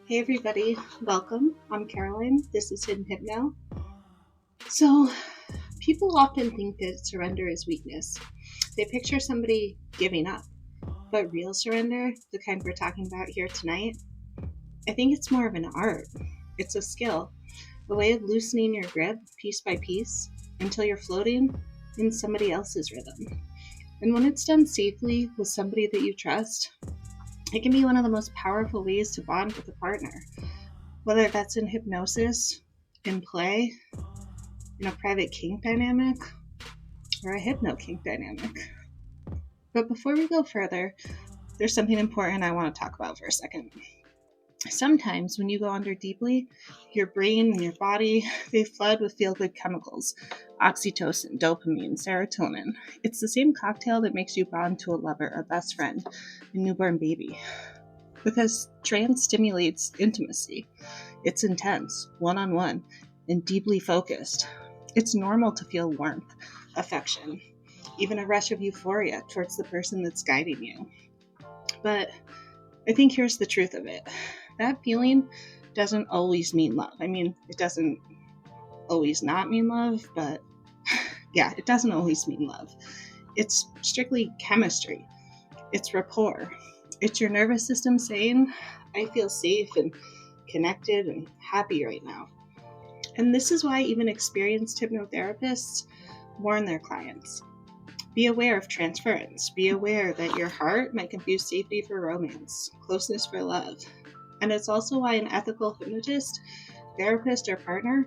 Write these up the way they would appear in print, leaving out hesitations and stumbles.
Hey everybody, welcome. I'm Caroline. This is Hidden Hypno. So, people often think that surrender is weakness. They picture somebody giving up. But real surrender, the kind we're talking about here tonight, I think it's more of an art. It's a skill, a way of loosening your grip piece by piece until you're floating in somebody else's rhythm. And when it's done safely with somebody that you trust, it can be one of the most powerful ways to bond with a partner. Whether that's in hypnosis, in play, in a private kink dynamic, or a hypno kink dynamic. But before we go further, there's something important I want to talk about for a second. Sometimes when you go under deeply, your brain and your body, they flood with feel-good chemicals. Oxytocin, dopamine, serotonin. It's the same cocktail that makes you bond to a lover, a best friend, a newborn baby. Because trance stimulates intimacy. It's intense, one-on-one, and deeply focused. It's normal to feel warmth, affection, even a rush of euphoria towards the person that's guiding you. But I think here's the truth of it. That feeling doesn't always mean love. I mean, it doesn't always not mean love, but yeah, it doesn't always mean love. It's strictly chemistry. It's rapport. It's your nervous system saying, I feel safe and connected and happy right now. And this is why even experienced hypnotherapists warn their clients. Be aware of transference. Be aware that your heart might confuse safety for romance, closeness for love. And it's also why an ethical hypnotist, therapist, or partner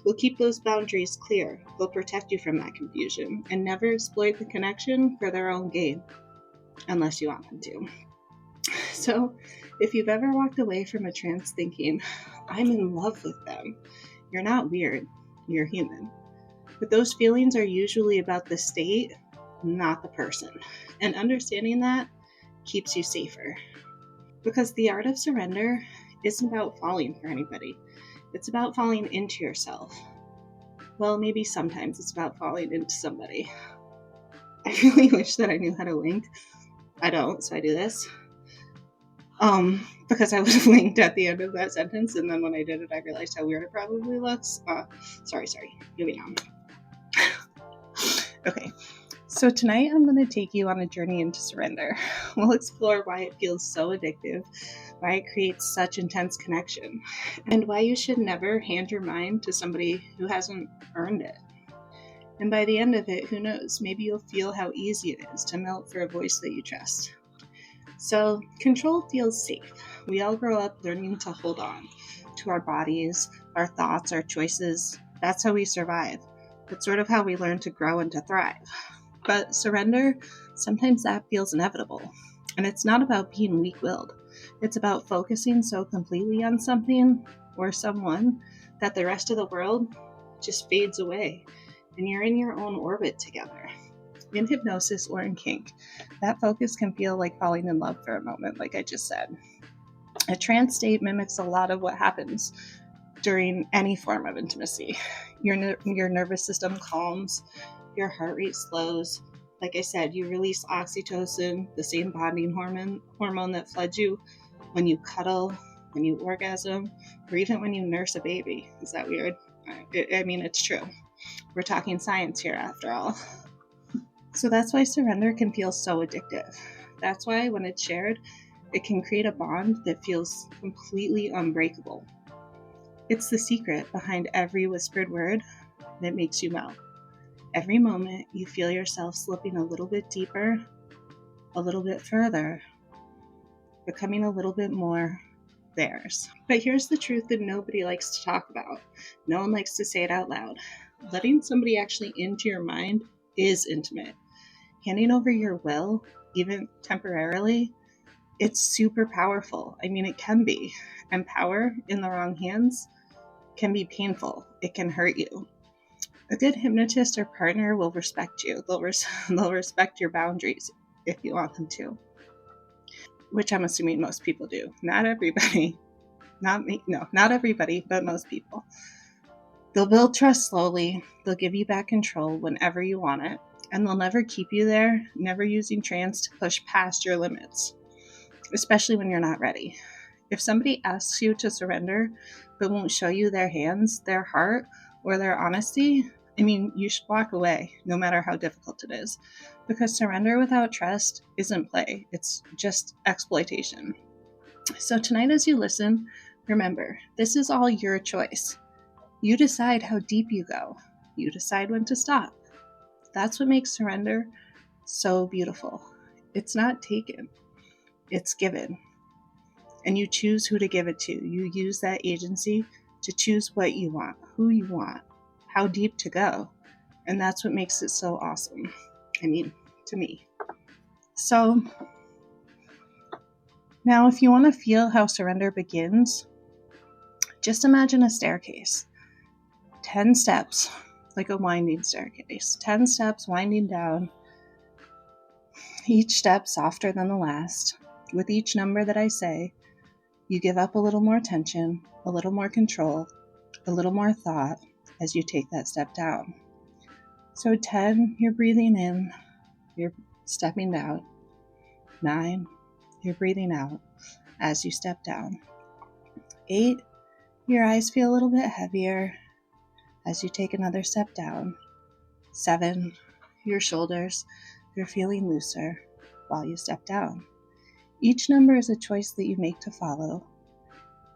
will keep those boundaries clear. They'll protect you from that confusion and never exploit the connection for their own gain, unless you want them to. So, if you've ever walked away from a trance thinking, I'm in love with them, you're not weird, you're human. But those feelings are usually about the state, not the person. And understanding that keeps you safer. Because the art of surrender isn't about falling for anybody. It's about falling into yourself. Well, maybe sometimes it's about falling into somebody. I really wish that I knew how to wink. I don't, so I do this. Because I would have winked at the end of that sentence, and then when I did it, I realized how weird it probably looks. Sorry, moving on. Okay, so tonight I'm going to take you on a journey into surrender. We'll explore why it feels so addictive, why it creates such intense connection, and why you should never hand your mind to somebody who hasn't earned it. And by the end of it, who knows, maybe you'll feel how easy it is to melt for a voice that you trust. So, control feels safe. We all grow up learning to hold on to our bodies, our thoughts, our choices. That's how we survive. It's sort of how we learn to grow and to thrive. But surrender, sometimes that feels inevitable. And it's not about being weak-willed. It's about focusing so completely on something or someone that the rest of the world just fades away. And you're in your own orbit together. In hypnosis or in kink, that focus can feel like falling in love for a moment, like I just said. A trance state mimics a lot of what happens during any form of intimacy. Your nervous system calms, your heart rate slows. Like I said, you release oxytocin, the same bonding hormone that floods you when you cuddle, when you orgasm, or even when you nurse a baby. Is that weird? I mean, it's true. We're talking science here after all. So that's why surrender can feel so addictive. That's why when it's shared, it can create a bond that feels completely unbreakable. It's the secret behind every whispered word that makes you melt. Every moment you feel yourself slipping a little bit deeper, a little bit further, becoming a little bit more theirs. But here's the truth that nobody likes to talk about. No one likes to say it out loud. Letting somebody actually into your mind is intimate. Handing over your will, even temporarily, it's super powerful. I mean, it can be. And power in the wrong hands can be painful. It can hurt you. A good hypnotist or partner will respect you. They'll respect your boundaries if you want them to. Which I'm assuming most people do. Not everybody. Not me. No, not everybody, but most people. They'll build trust slowly. They'll give you back control whenever you want it. And they'll never keep you there, never using trance to push past your limits, especially when you're not ready. If somebody asks you to surrender but won't show you their hands, their heart, or their honesty, I mean, you should walk away, no matter how difficult it is, because surrender without trust isn't play. It's just exploitation. So tonight, as you listen, remember, this is all your choice. You decide how deep you go. You decide when to stop. That's what makes surrender so beautiful. It's not taken, it's given. And you choose who to give it to. You use that agency to choose what you want, who you want, how deep to go. And that's what makes it so awesome. I mean, to me. So now if you want to feel how surrender begins, just imagine a staircase. 10 steps, like a winding staircase. 10 steps winding down. Each step softer than the last. With each number that I say, you give up a little more tension, a little more control, a little more thought as you take that step down. So 10, you're breathing in, you're stepping down. 9, you're breathing out as you step down. 8, your eyes feel a little bit heavier as you take another step down. 7, your shoulders, you're feeling looser while you step down. Each number is a choice that you make to follow.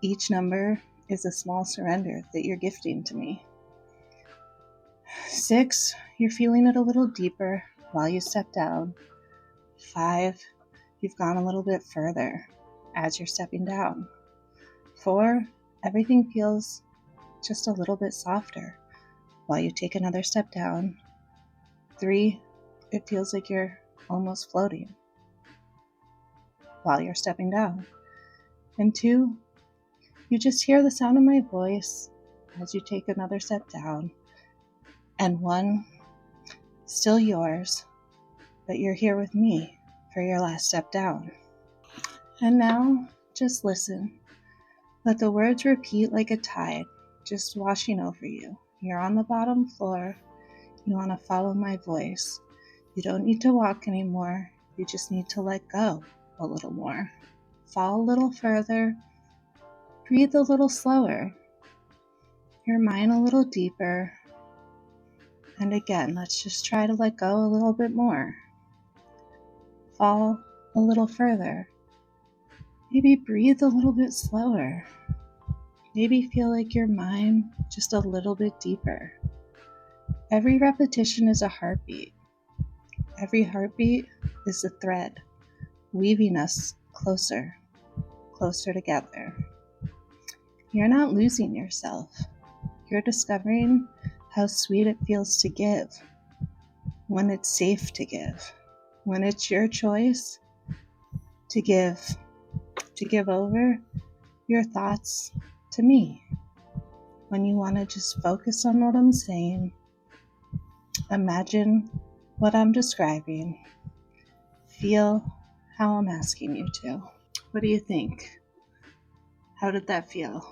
Each number is a small surrender that you're gifting to me. 6, you're feeling it a little deeper while you step down. 5, you've gone a little bit further as you're stepping down. 4, everything feels just a little bit softer while you take another step down. 3, it feels like you're almost floating while you're stepping down. And 2, you just hear the sound of my voice as you take another step down. And 1, still yours, but you're here with me for your last step down. And now, just listen. Let the words repeat like a tide, just washing over you. You're on the bottom floor. You want to follow my voice. You don't need to walk anymore. You just need to let go a little more. Fall a little further. Breathe a little slower. Your mind a little deeper. And again, let's just try to let go a little bit more. Fall a little further. Maybe breathe a little bit slower. Maybe feel like your mind just a little bit deeper. Every repetition is a heartbeat. Every heartbeat is a thread weaving us closer together. You're not losing yourself. You're discovering how sweet it feels to give, when it's safe to give, when it's your choice to give over your thoughts to me. When you want to just focus on what I'm saying, imagine what I'm describing, feel how I'm asking you to. What do you think? How did that feel?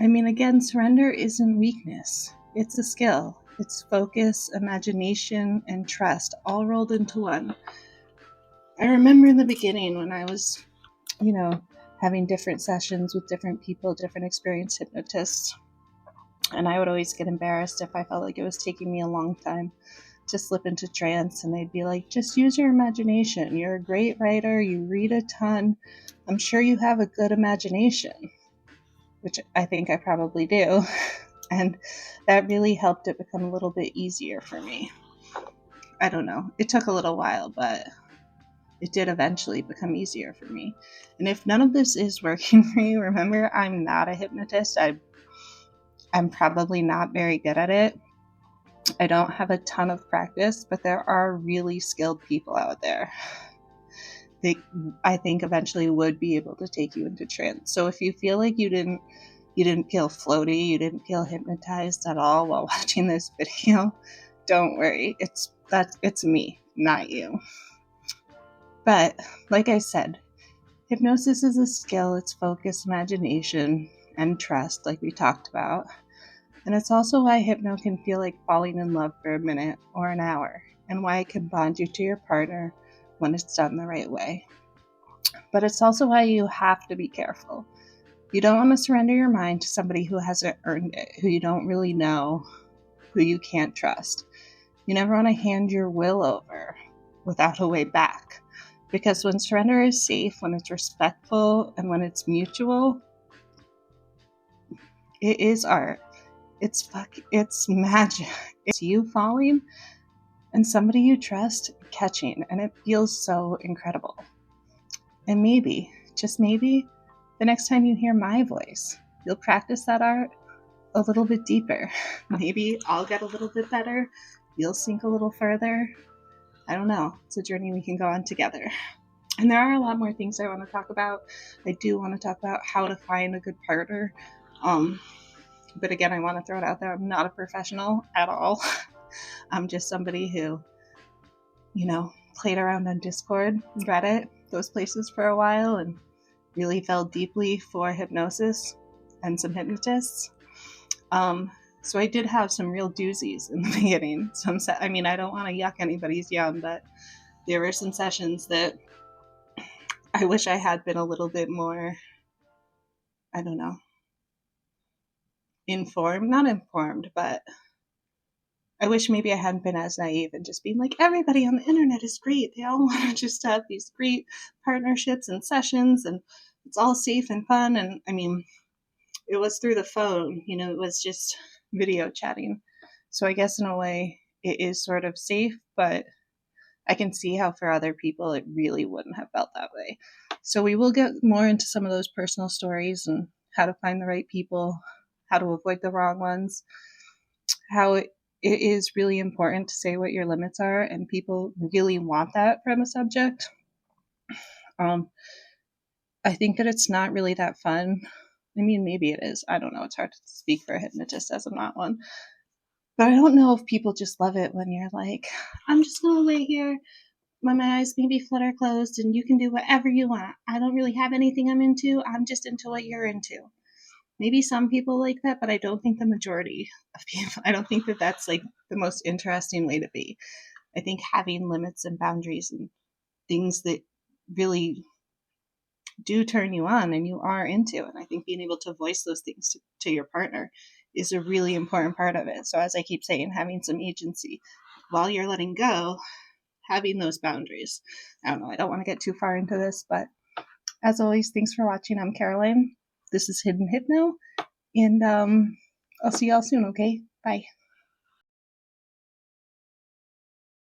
I mean, again, surrender isn't weakness. It's a skill. It's focus, imagination, and trust all rolled into one. I remember in the beginning when I was, having different sessions with different people, different experienced hypnotists, and I would always get embarrassed if I felt like it was taking me a long time to slip into trance, and they'd be like, just use your imagination. You're a great writer. You read a ton. I'm sure you have a good imagination, which I think I probably do. And that really helped it become a little bit easier for me. I don't know. It took a little while, but it did eventually become easier for me. And if none of this is working for you, remember, I'm not a hypnotist. I'm probably not very good at it. I don't have a ton of practice, but there are really skilled people out there that I think eventually would be able to take you into trance. So if you feel like you didn't feel floaty, you didn't feel hypnotized at all while watching this video, don't worry. It's me, not you. But like I said, hypnosis is a skill. It's focus, imagination, and trust, like we talked about. And it's also why hypno can feel like falling in love for a minute or an hour, and why it can bond you to your partner when it's done the right way. But it's also why you have to be careful. You don't want to surrender your mind to somebody who hasn't earned it, who you don't really know, who you can't trust. You never want to hand your will over without a way back. Because when surrender is safe, when it's respectful, and when it's mutual, it is art. It's magic. It's you falling and somebody you trust catching, and it feels so incredible. And maybe, just maybe, the next time you hear my voice, you'll practice that art a little bit deeper. Maybe I'll get a little bit better. You'll sink a little further. I don't know. It's a journey we can go on together. And there are a lot more things I want to talk about. I do want to talk about how to find a good partner. But again, I want to throw it out there. I'm not a professional at all. I'm just somebody who, played around on Discord, Reddit, those places for a while, and really fell deeply for hypnosis and some hypnotists. So I did have some real doozies in the beginning. I don't want to yuck anybody's yum, but there were some sessions that I wish I had been a little bit more, not informed, but I wish maybe I hadn't been as naive and just being like, everybody on the internet is great. They all want to just have these great partnerships and sessions, and it's all safe and fun. And it was through the phone, it was just video chatting. So I guess in a way it is sort of safe, but I can see how for other people it really wouldn't have felt that way. So we will get more into some of those personal stories and how to find the right people, how to avoid the wrong ones, how it is really important to say what your limits are, and people really want that from a subject. I think that it's not really that fun. Maybe it is. I don't know. It's hard to speak for a hypnotist as I'm not one. But I don't know if people just love it when you're like, I'm just going to lay here when my eyes maybe flutter closed and you can do whatever you want. I don't really have anything I'm into. I'm just into what you're into. Maybe some people like that, but I don't think the majority of people, I don't think that that's like the most interesting way to be. I think having limits and boundaries and things that really do turn you on and you are into, and I think being able to voice those things to your partner is a really important part of it. So as I keep saying, having some agency while you're letting go, having those boundaries. I don't know. I don't want to get too far into this, but as always, thanks for watching. I'm Caroline. This is Hidden Hypno, and I'll see y'all soon, okay? Bye.